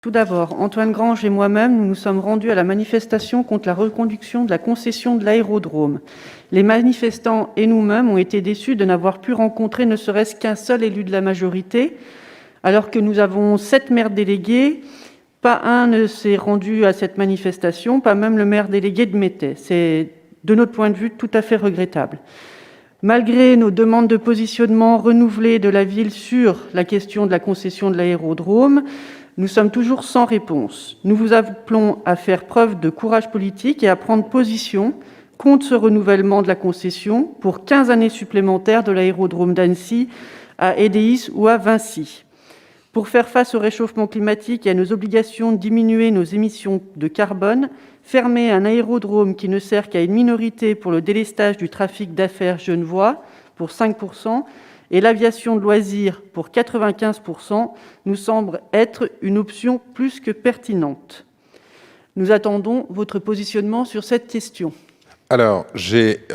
Tout d'abord, Antoine Grange et moi-même, nous nous sommes rendus à la manifestation contre la reconduction de la concession de l'aérodrome. Les manifestants et nous-mêmes ont été déçus de n'avoir pu rencontrer ne serait-ce qu'un seul élu de la majorité, alors que nous avons 7 maires délégués. Pas un ne s'est rendu à cette manifestation, pas même le maire délégué de Mettey. C'est, de notre point de vue, tout à fait regrettable. Malgré nos demandes de positionnement renouvelées de la ville sur la question de la concession de l'aérodrome, nous sommes toujours sans réponse. Nous vous appelons à faire preuve de courage politique et à prendre position contre ce renouvellement de la concession pour 15 années supplémentaires de l'aérodrome d'Annecy à Édéis ou à Vinci. Pour faire face au réchauffement climatique et à nos obligations de diminuer nos émissions de carbone, fermer un aérodrome qui ne sert qu'à une minorité pour le délestage du trafic d'affaires genevois pour 5% et l'aviation de loisirs pour 95% nous semble être une option plus que pertinente. Nous attendons votre positionnement sur cette question. Alors, j'ai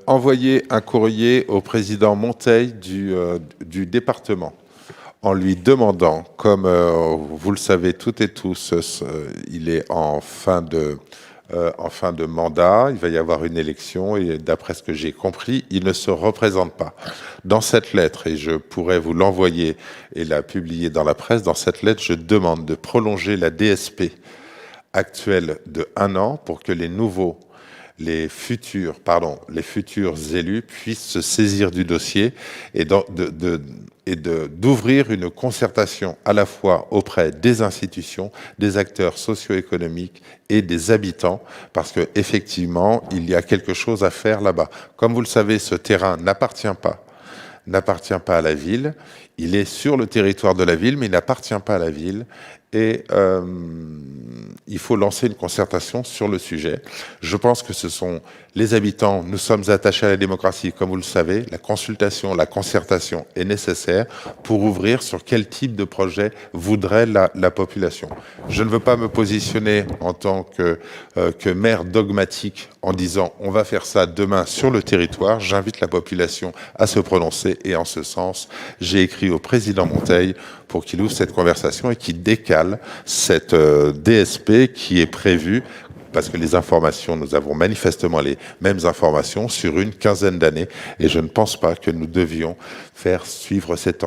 envoyé un courrier au président Monteil du département en lui demandant, comme vous le savez toutes et tous, il est en fin de mandat, il va y avoir une élection et d'après ce que j'ai compris, il ne se représente pas. Dans cette lettre, et je pourrais vous l'envoyer et la publier dans la presse, dans cette lettre, je demande de prolonger la DSP actuelle de 1 an pour que les futurs élus puissent se saisir du dossier et d'ouvrir une concertation à la fois auprès des institutions, des acteurs socio-économiques et des habitants, parce qu'effectivement, il y a quelque chose à faire là-bas. Comme vous le savez, ce terrain n'appartient pas à la ville. Il est sur le territoire de la ville, mais il n'appartient pas à la ville. Et il faut lancer une concertation sur le sujet. Je pense que ce sont les habitants, nous sommes attachés à la démocratie, comme vous le savez, la consultation, la concertation est nécessaire pour ouvrir sur quel type de projet voudrait la population. Je ne veux pas me positionner en tant que maire dogmatique en disant on va faire ça demain sur le territoire. J'invite la population à se prononcer et en ce sens, j'ai écrit au président Monteil pour qu'il ouvre cette conversation et qu'il décale cette DSP qui est prévue, parce que les informations, nous avons manifestement les mêmes informations sur une quinzaine d'années et je ne pense pas que nous devions faire suivre cette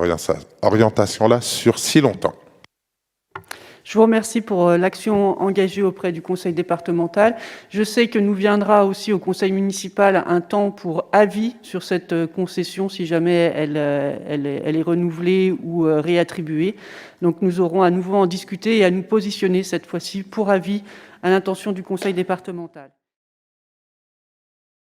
orientation-là sur si longtemps. Je vous remercie pour l'action engagée auprès du conseil départemental. Je sais que nous viendra aussi au conseil municipal un temps pour avis sur cette concession si jamais elle est renouvelée ou réattribuée. Donc nous aurons à nouveau en discuter et à nous positionner cette fois-ci pour avis à l'intention du conseil départemental.